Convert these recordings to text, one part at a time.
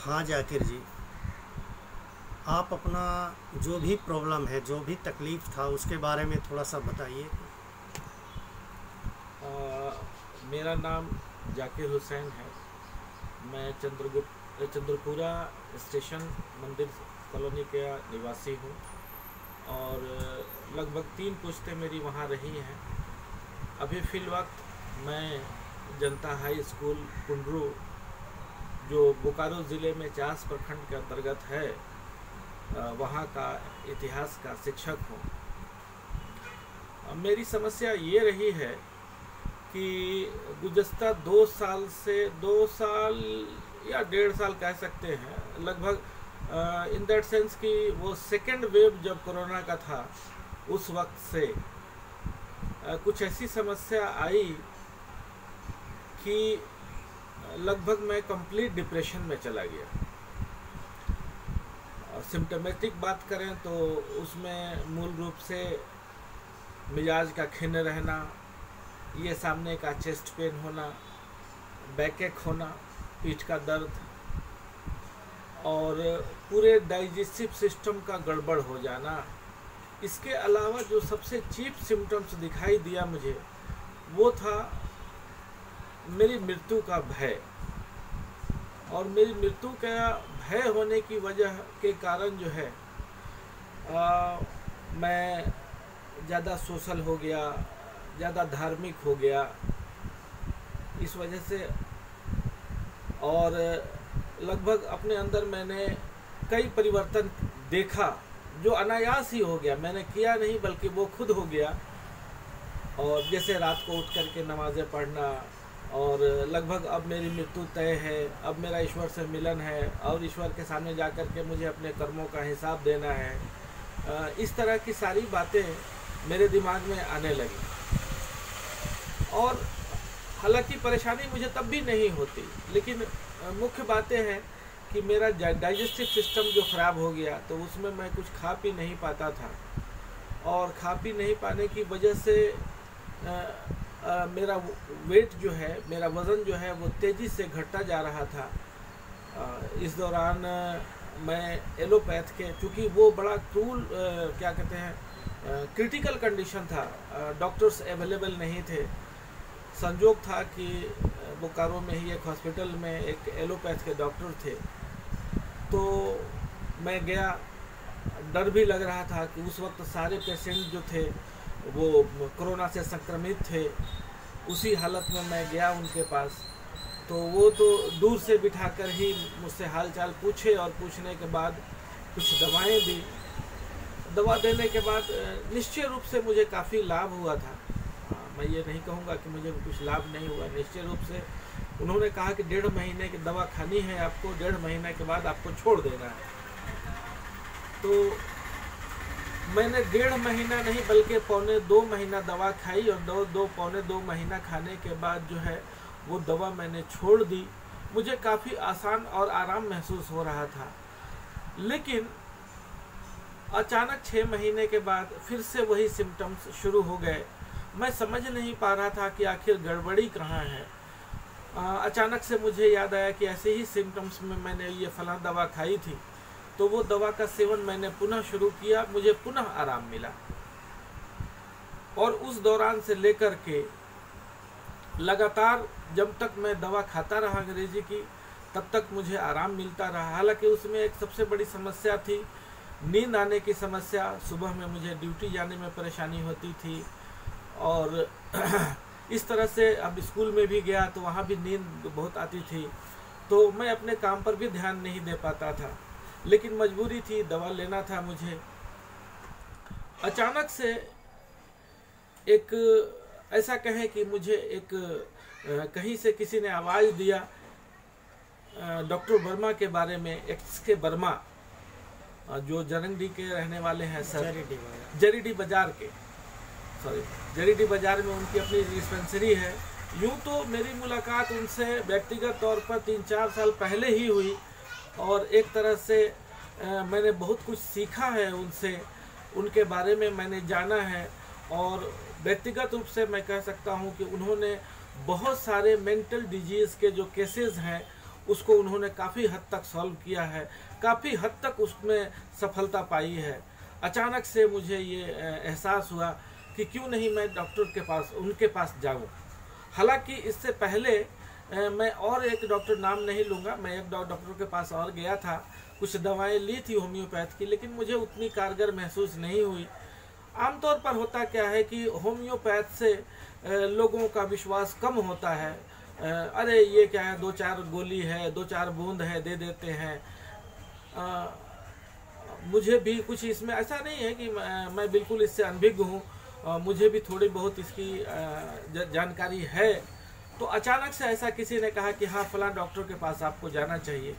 हाँ जाकिर जी, आप अपना जो भी प्रॉब्लम है, जो भी तकलीफ़ था, उसके बारे में थोड़ा सा बताइए। अ, मेरा नाम जाकिर हुसैन है। मैं चंद्रपुरा स्टेशन मंदिर कॉलोनी का निवासी हूँ और लगभग 3 पुश्तें मेरी वहाँ रही हैं। अभी फ़िलवक्त मैं जनता हाई स्कूल कुंडरू, जो बोकारो ज़िले में चास प्रखंड के अंतर्गत है, वहाँ का इतिहास का शिक्षक हूँ। मेरी समस्या ये रही है कि गुज़श्ता 2 साल से 2 साल या 1.5 साल कह सकते हैं लगभग, इन दैट सेंस कि वो सेकेंड वेव जब कोरोना का था उस वक्त से कुछ ऐसी समस्या आई कि लगभग मैं कंप्लीट डिप्रेशन में चला गया। सिम्टमेटिक बात करें तो उसमें मूल रूप से मिजाज का खिन्न रहना, ये सामने का चेस्ट पेन होना, बैकएक होना, पीठ का दर्द और पूरे डाइजेस्टिव सिस्टम का गड़बड़ हो जाना। इसके अलावा जो सबसे चीप सिम्टम्स दिखाई दिया मुझे वो था मेरी मृत्यु का भय। और मेरी मृत्यु का भय होने की वजह के कारण जो है मैं ज़्यादा सोशल हो गया, ज़्यादा धार्मिक हो गया इस वजह से। और लगभग अपने अंदर मैंने कई परिवर्तन देखा जो अनायास ही हो गया, मैंने किया नहीं बल्कि वो खुद हो गया। और जैसे रात को उठ करके नमाज़ें पढ़ना, और लगभग अब मेरी मृत्यु तय है, अब मेरा ईश्वर से मिलन है और ईश्वर के सामने जा कर के मुझे अपने कर्मों का हिसाब देना है। इस तरह की सारी बातें मेरे दिमाग में आने लगी। और हालांकि परेशानी मुझे तब भी नहीं होती, लेकिन मुख्य बातें हैं कि मेरा डाइजेस्टिव सिस्टम जो ख़राब हो गया तो उसमें मैं कुछ खा पी नहीं पाता था, और खा पी नहीं पाने की वजह से मेरा वेट जो है, मेरा वज़न जो है वो तेज़ी से घटता जा रहा था। इस दौरान मैं एलोपैथ के, चूँकि वो बड़ा क्रूल क्या कहते हैं क्रिटिकल कंडीशन था, डॉक्टर्स अवेलेबल नहीं थे। संजोग था कि बोकारो में ही एक हॉस्पिटल में एक एलोपैथ के डॉक्टर थे, तो मैं गया। डर भी लग रहा था कि उस वक्त सारे पेशेंट जो थे वो कोरोना से संक्रमित थे। उसी हालत में मैं गया उनके पास, तो वो तो दूर से बिठाकर ही मुझसे हाल चाल पूछे और पूछने के बाद कुछ दवाएं दी। दवा देने के बाद निश्चय रूप से मुझे काफ़ी लाभ हुआ था। मैं ये नहीं कहूँगा कि मुझे कुछ लाभ नहीं हुआ। निश्चय रूप से उन्होंने कहा कि 1.5 महीने की दवा खानी है आपको, 1.5 महीने के बाद आपको छोड़ देना है। तो मैंने 1.5 महीना नहीं बल्कि 1.25 महीना दवा खाई, और पौने 2 महीना खाने के बाद जो है वो दवा मैंने छोड़ दी। मुझे काफ़ी आसान और आराम महसूस हो रहा था। लेकिन अचानक 6 महीने के बाद फिर से वही सिम्टम्स शुरू हो गए। मैं समझ नहीं पा रहा था कि आखिर गड़बड़ी कहाँ है। अचानक से मुझे याद आया कि ऐसे ही सिम्टम्स में मैंने ये फलां दवा खाई थी, तो वो दवा का सेवन मैंने पुनः शुरू किया, मुझे पुनः आराम मिला। और उस दौरान से लेकर के लगातार जब तक मैं दवा खाता रहा अंग्रेजी की, तब तक मुझे आराम मिलता रहा। हालांकि उसमें एक सबसे बड़ी समस्या थी नींद आने की समस्या। सुबह में मुझे ड्यूटी जाने में परेशानी होती थी, और इस तरह से अब स्कूल में भी गया तो वहाँ भी नींद बहुत आती थी, तो मैं अपने काम पर भी ध्यान नहीं दे पाता था। लेकिन मजबूरी थी, दवा लेना था मुझे। अचानक से एक ऐसा कहें कि मुझे एक कहीं से किसी ने आवाज़ दिया डॉक्टर वर्मा के बारे में, एक्स के वर्मा, जो जरंगडी के रहने वाले हैं सर, जरीडी बाजार के, सॉरी जरीडी बाजार में उनकी अपनी डिस्पेंसरी है। यूँ तो मेरी मुलाकात उनसे व्यक्तिगत तौर पर 3-4 साल पहले ही हुई, और एक तरह से मैंने बहुत कुछ सीखा है उनसे, उनके बारे में मैंने जाना है। और व्यक्तिगत रूप से मैं कह सकता हूँ कि उन्होंने बहुत सारे मेंटल डिजीज़ के जो केसेस हैं उसको उन्होंने काफ़ी हद तक सॉल्व किया है, काफ़ी हद तक उसमें सफलता पाई है। अचानक से मुझे ये एहसास हुआ कि क्यों नहीं मैं डॉक्टर के पास, उनके पास जाऊं। हालांकि इससे पहले मैं और एक डॉक्टर, नाम नहीं लूँगा, मैं एक डॉक्टर के पास और गया था, कुछ दवाएं ली थी होम्योपैथ की, लेकिन मुझे उतनी कारगर महसूस नहीं हुई। आमतौर पर होता क्या है कि होम्योपैथ से लोगों का विश्वास कम होता है। अरे ये क्या है, 2-4 गोली है, 2-4 बूंद है, दे देते हैं। मुझे भी कुछ इसमें ऐसा नहीं है कि मैं बिल्कुल इससे अनभिज्ञ हूँ, मुझे भी थोड़ी बहुत इसकी जानकारी है। तो अचानक से ऐसा किसी ने कहा कि हाँ फलां डॉक्टर के पास आपको जाना चाहिए,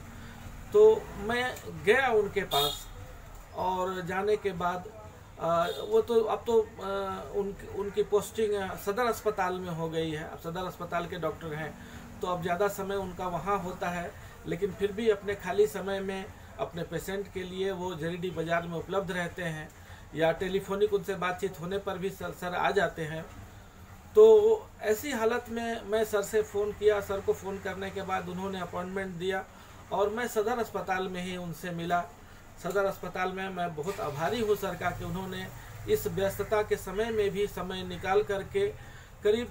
तो मैं गया उनके पास। और जाने के बाद वो तो अब तो उनकी पोस्टिंग सदर अस्पताल में हो गई है, अब सदर अस्पताल के डॉक्टर हैं, तो अब ज़्यादा समय उनका वहाँ होता है। लेकिन फिर भी अपने खाली समय में अपने पेशेंट के लिए वो जरीडी बाज़ार में उपलब्ध रहते हैं, या टेलीफोनिक उनसे बातचीत होने पर भी सर आ जाते हैं। तो ऐसी हालत में मैं सर से फ़ोन किया, सर को फ़ोन करने के बाद उन्होंने अपॉइंटमेंट दिया और मैं सदर अस्पताल में ही उनसे मिला। सदर अस्पताल में मैं बहुत आभारी हूँ सर का कि उन्होंने इस व्यस्तता के समय में भी समय निकाल करके करीब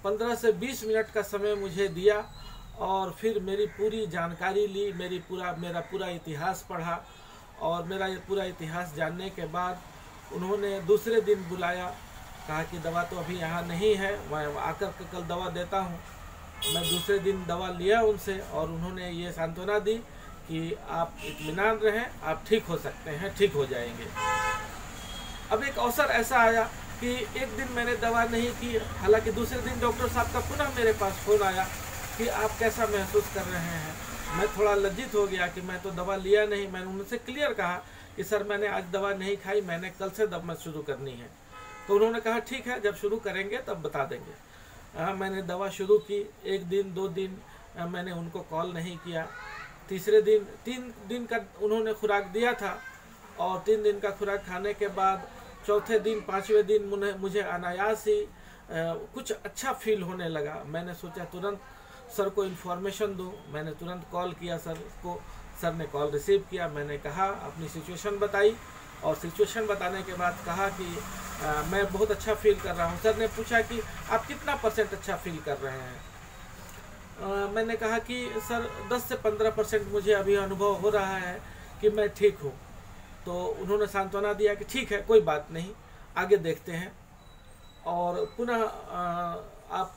15 से 20 मिनट का समय मुझे दिया और फिर मेरी पूरी जानकारी ली, मेरा पूरा इतिहास पढ़ा। और मेरा ये पूरा इतिहास जानने के बाद उन्होंने दूसरे दिन बुलाया, कहा कि दवा तो अभी यहाँ नहीं है, मैं आकर के कल दवा देता हूँ। मैं दूसरे दिन दवा लिया उनसे और उन्होंने ये सांत्वना दी कि आप इत्मीनान रहें, आप ठीक हो सकते हैं, ठीक हो जाएंगे। अब एक अवसर ऐसा आया कि एक दिन मैंने दवा नहीं की, हालांकि दूसरे दिन डॉक्टर साहब का पुनः मेरे पास फ़ोन आया कि आप कैसा महसूस कर रहे हैं। मैं थोड़ा लज्जित हो गया कि मैं तो दवा लिया नहीं। मैंने उनसे क्लियर कहा कि सर मैंने आज दवा नहीं खाई, मैंने कल से दवा शुरू करनी है। तो उन्होंने कहा ठीक है, जब शुरू करेंगे तब बता देंगे। मैंने दवा शुरू की, 1 दिन 2 दिन मैंने उनको कॉल नहीं किया। तीसरे दिन 3 दिन का उन्होंने खुराक दिया था और 3 दिन का खुराक खाने के बाद चौथे दिन 5वें दिन मुझे अनायास ही कुछ अच्छा फील होने लगा। मैंने सोचा तुरंत सर को इन्फॉर्मेशन दूं। मैंने तुरंत कॉल किया सर को, सर ने कॉल रिसीव किया। मैंने कहा, अपनी सिचुएशन बताई और सिचुएशन बताने के बाद कहा कि मैं बहुत अच्छा फील कर रहा हूं। सर ने पूछा कि आप कितना % अच्छा फील कर रहे हैं। मैंने कहा कि सर 10 से 15% मुझे अभी अनुभव हो रहा है कि मैं ठीक हूँ। तो उन्होंने सांत्वना दिया कि ठीक है, कोई बात नहीं, आगे देखते हैं। और पुनः आप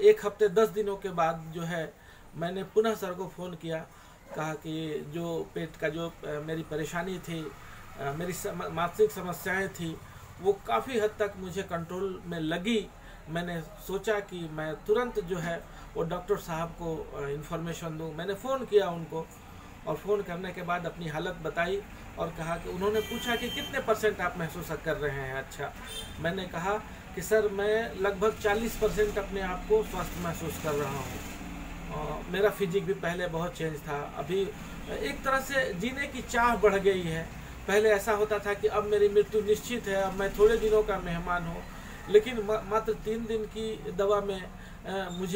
1 हफ्ते 10 दिनों के बाद जो है मैंने पुनः सर को फ़ोन किया, कहा कि जो पेट का जो मेरी परेशानी थी, मेरी मानसिक समस्याएं थी, वो काफ़ी हद तक मुझे कंट्रोल में लगी। मैंने सोचा कि मैं तुरंत जो है वो डॉक्टर साहब को इन्फॉर्मेशन दूं। मैंने फ़ोन किया उनको और फ़ोन करने के बाद अपनी हालत बताई और कहा कि उन्होंने पूछा कि कितने % आप महसूस कर रहे हैं अच्छा। मैंने कहा कि सर मैं लगभग 40% अपने आप को स्वस्थ महसूस कर रहा हूँ। मेरा फिजिक भी पहले बहुत चेंज था, अभी एक तरह से जीने की चाह बढ़ गई है। पहले ऐसा होता था कि अब मेरी मृत्यु निश्चित है, अब मैं थोड़े दिनों का मेहमान हूँ, लेकिन मात्र 3 दिन की दवा में मुझ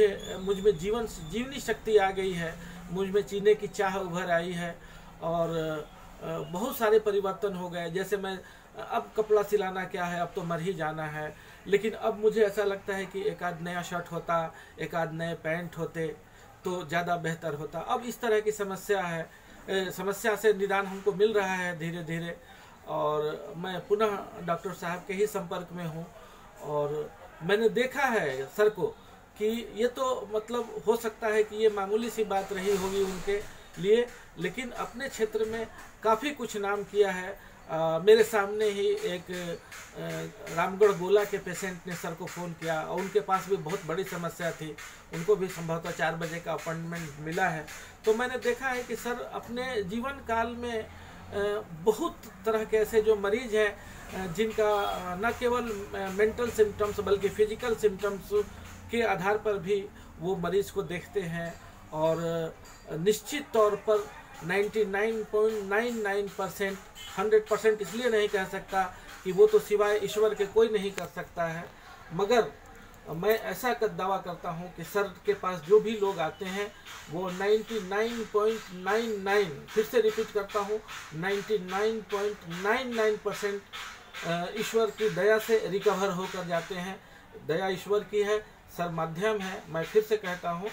में जीवनी शक्ति आ गई है, मुझ में जीने की चाह उभर आई है और बहुत सारे परिवर्तन हो गए। जैसे मैं अब कपड़ा सिलाना क्या है, अब तो मर ही जाना है, लेकिन अब मुझे ऐसा लगता है कि एक आध नया शर्ट होता, एक आध नए पैंट होते तो ज़्यादा बेहतर होता। अब इस तरह की समस्या से निदान हमको मिल रहा है धीरे धीरे और मैं पुनः डॉक्टर साहब के ही संपर्क में हूँ। और मैंने देखा है सर को कि ये तो मतलब हो सकता है कि ये मामूली सी बात रही होगी उनके लिए, लेकिन अपने क्षेत्र में काफ़ी कुछ नाम किया है। मेरे सामने ही एक रामगढ़ गोला के पेशेंट ने सर को फ़ोन किया और उनके पास भी बहुत बड़ी समस्या थी, उनको भी संभवतः 4 बजे का अपॉइंटमेंट मिला है। तो मैंने देखा है कि सर अपने जीवन काल में बहुत तरह के ऐसे जो मरीज हैं जिनका न केवल मेंटल सिम्टम्स बल्कि फिजिकल सिम्टम्स के आधार पर भी वो मरीज को देखते हैं और निश्चित तौर पर 99.99% 100% इसलिए नहीं कह सकता कि वो तो सिवाय ईश्वर के कोई नहीं कर सकता है, मगर मैं ऐसा दावा करता हूं कि सर के पास जो भी लोग आते हैं वो 99.99, फिर से रिपीट करता हूं, 99.99% ईश्वर की दया से रिकवर होकर जाते हैं। दया ईश्वर की है, सर माध्यम है। मैं फिर से कहता हूं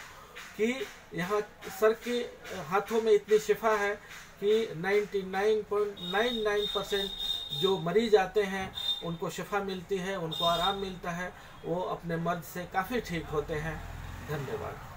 कि यहाँ सर के हाथों में इतनी शिफा है कि 99.99% जो मरीज आते हैं उनको शिफा मिलती है, उनको आराम मिलता है, वो अपने मर्ज से काफ़ी ठीक होते हैं। धन्यवाद।